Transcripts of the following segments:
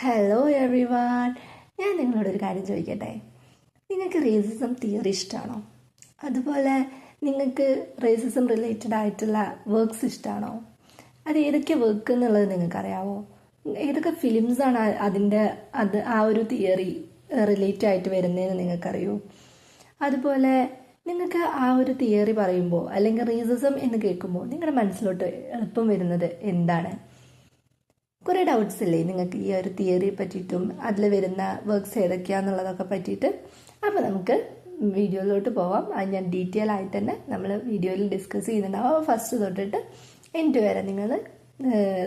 Hello every one. ഞാൻ നിങ്ങളോടൊരു കാര്യം ചോദിക്കട്ടെ. നിങ്ങൾക്ക് റേസിസം തിയറി ഇഷ്ടമാണോ? അതുപോലെ നിങ്ങൾക്ക് റേസിസം റിലേറ്റഡ് ആയിട്ടുള്ള വർക്ക്സ് ഇഷ്ടമാണോ? അത് ഏതൊക്കെ വർക്ക് എന്നുള്ളത് നിങ്ങൾക്കറിയാവോ? ഏതൊക്കെ ഫിലിംസാണ് ആ ഒരു തിയറി റിലേറ്റ് ആയിട്ട് വരുന്നതെന്ന് നിങ്ങൾക്കറിയോ? അതുപോലെ നിങ്ങൾക്ക് ആ ഒരു തിയറി പറയുമ്പോൾ അല്ലെങ്കിൽ റേസിസം എന്ന് കേൾക്കുമ്പോൾ നിങ്ങളുടെ മനസ്സിലോട്ട് എളുപ്പം വരുന്നത് എന്താണ്? കുറേ ഡൗട്ട്സ് ഇല്ലേ നിങ്ങൾക്ക് ഈ ഒരു തിയറിയെ പറ്റിയിട്ടും അതിൽ വരുന്ന വർക്ക്സ് ഏതൊക്കെയാണെന്നുള്ളതൊക്കെ പറ്റിയിട്ട്? അപ്പോൾ നമുക്ക് വീഡിയോയിലോട്ട് പോവാം. അത് ഞാൻ ഡീറ്റെയിൽ ആയിട്ട് തന്നെ നമ്മൾ വീഡിയോയിൽ ഡിസ്കസ് ചെയ്യുന്നുണ്ടാവും. അപ്പോൾ ഫസ്റ്റ് തൊട്ടിട്ട് എൻഡ് വരെ നിങ്ങൾ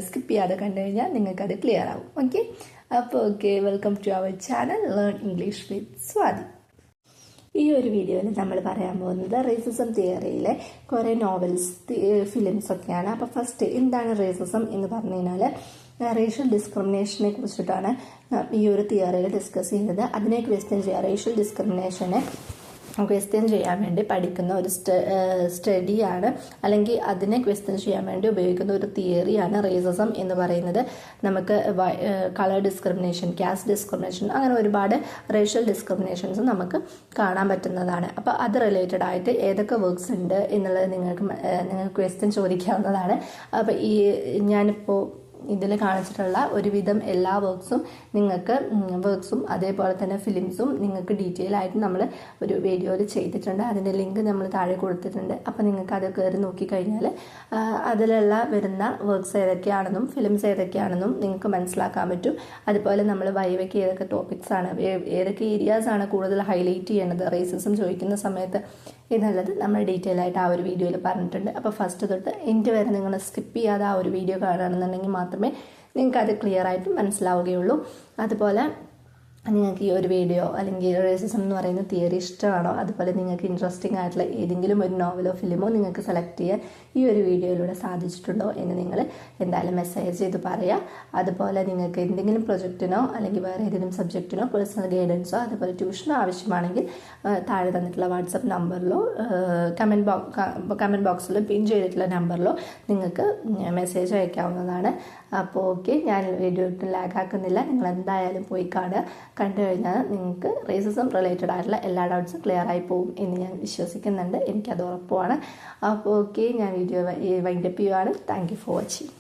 സ്കിപ്പ് ചെയ്യാതെ കണ്ടു കഴിഞ്ഞാൽ നിങ്ങൾക്കത് ക്ലിയർ ആവും. ഓക്കെ, അപ്പോൾ okay, welcome to our channel learn English with Swathi. ഈ ഒരു വീഡിയോയിൽ നമ്മൾ പറയാൻ പോകുന്നത് റേസിസം തിയറിയിലെ കുറേ നോവൽസ്, ഫിലിംസ് ഒക്കെയാണ്. അപ്പോൾ ഫസ്റ്റ് എന്താണ് റേസിസം എന്ന് പറഞ്ഞു കഴിഞ്ഞാൽ റേഷ്യൽ ഡിസ്ക്രിമിനേഷനെ കുറിച്ചിട്ടാണ് ഈ ഒരു തിയറിയിൽ ഡിസ്കസ് ചെയ്യുന്നത്. അതിനെ ക്വസ്റ്റ്യൻ ചെയ്യുക, റേഷ്യൽ ഡിസ്ക്രിമിനേഷനെ ക്വസ്റ്റ്യൻ ചെയ്യാൻ വേണ്ടി പഠിക്കുന്ന ഒരു സ്റ്റഡിയാണ്, അല്ലെങ്കിൽ അതിനെ ക്വസ്റ്റ്യൻ ചെയ്യാൻ വേണ്ടി ഉപയോഗിക്കുന്ന ഒരു തിയറിയാണ് റേസിസം എന്ന് പറയുന്നത്. നമുക്ക് കളർ ഡിസ്ക്രിമിനേഷൻ, കാസ്റ്റ് ഡിസ്ക്രിമിനേഷൻ, അങ്ങനെ ഒരുപാട് റേഷ്യൽ ഡിസ്ക്രിമിനേഷൻസ് നമുക്ക് കാണാൻ പറ്റുന്നതാണ്. അപ്പോൾ അത് റിലേറ്റഡ് ആയിട്ട് ഏതൊക്കെ വർക്ക്സ് ഉണ്ട് എന്നുള്ളത് നിങ്ങൾക്ക് ക്വസ്റ്റ്യൻ ചോദിക്കാവുന്നതാണ്. അപ്പോൾ ഞാനിപ്പോൾ ഇതിൽ കാണിച്ചിട്ടുള്ള ഒരുവിധം എല്ലാ വർക്ക്സും അതേപോലെ തന്നെ ഫിലിംസും നിങ്ങൾക്ക് ഡീറ്റെയിൽ ആയിട്ട് നമ്മൾ ഒരു വീഡിയോയിൽ ചെയ്തിട്ടുണ്ട്. അതിൻ്റെ ലിങ്ക് നമ്മൾ താഴെ കൊടുത്തിട്ടുണ്ട്. അപ്പോൾ നിങ്ങൾക്ക് അത് കയറി നോക്കിക്കഴിഞ്ഞാൽ അതിലുള്ള വരുന്ന വർക്ക്സ് ഏതൊക്കെയാണെന്നും ഫിലിംസ് ഏതൊക്കെയാണെന്നും നിങ്ങൾക്ക് മനസ്സിലാക്കാൻ പറ്റും. അതുപോലെ നമ്മൾ വൈവയ്ക്ക് ഏതൊക്കെ ടോപ്പിക്സാണ്, ഏതൊക്കെ ഏരിയാസാണ് കൂടുതൽ ഹൈലൈറ്റ് ചെയ്യേണ്ടത് റേസിസം ചോദിക്കുന്ന സമയത്ത് എന്നുള്ളത് നമ്മൾ ഡീറ്റെയിൽ ആയിട്ട് ആ ഒരു വീഡിയോയിൽ പറഞ്ഞിട്ടുണ്ട്. അപ്പോൾ ഫസ്റ്റ് തൊട്ട് എൻഡ് വരെ നിങ്ങൾ സ്കിപ്പ് ചെയ്യാതെ ആ ഒരു വീഡിയോ കാണുകയാണെന്നുണ്ടെങ്കിൽ മാത്രമേ നിങ്ങൾക്ക് അത് ക്ലിയർ ആയിട്ട് മനസ്സിലാവുകയുള്ളൂ. അതുപോലെ നിങ്ങൾക്ക് ഈ ഒരു വീഡിയോ അല്ലെങ്കിൽ റേസിസം എന്ന് പറയുന്ന തിയറി ഇഷ്ടമാണോ, അതുപോലെ നിങ്ങൾക്ക് ഇൻട്രസ്റ്റിംഗ് ആയിട്ടുള്ള ഏതെങ്കിലും ഒരു നോവലോ ഫിലിമോ നിങ്ങൾക്ക് സെലക്ട് ചെയ്യാൻ ഈ ഒരു വീഡിയോയിലൂടെ സാധിച്ചിട്ടുണ്ടോ എന്ന് നിങ്ങൾ എന്തായാലും മെസ്സേജ് ചെയ്ത് പറയുക. അതുപോലെ നിങ്ങൾക്ക് എന്തെങ്കിലും പ്രൊജക്റ്റിനോ അല്ലെങ്കിൽ വേറെ ഏതെങ്കിലും സബ്ജക്റ്റിനോ പേഴ്സണൽ ഗൈഡൻസോ അതുപോലെ ട്യൂഷനോ ആവശ്യമാണെങ്കിൽ താഴെ തന്നിട്ടുള്ള വാട്സപ്പ് നമ്പറിലോ കമൻറ്റ് ബോക്സിൽ പിൻ ചെയ്തിട്ടുള്ള നമ്പറിലോ നിങ്ങൾക്ക് മെസ്സേജ് അയക്കാവുന്നതാണ്. അപ്പോൾ ഓക്കെ, ഞാൻ വീഡിയോ ലാഗാക്കുന്നില്ല. നിങ്ങൾ എന്തായാലും പോയി കണ്ടു കഴിഞ്ഞാൽ നിങ്ങൾക്ക് റേസിസം റിലേറ്റഡ് ആയിട്ടുള്ള എല്ലാ ഡൗട്ട്സും ക്ലിയർ ആയി പോകും എന്ന് ഞാൻ വിശ്വസിക്കുന്നുണ്ട്. എനിക്കത് ഉറപ്പുമാണ്. അപ്പോൾ ഓക്കെ, ഞാൻ വീഡിയോ വൈൻഡപ്പ് ചെയ്യുവാണ്. Thank you for watching.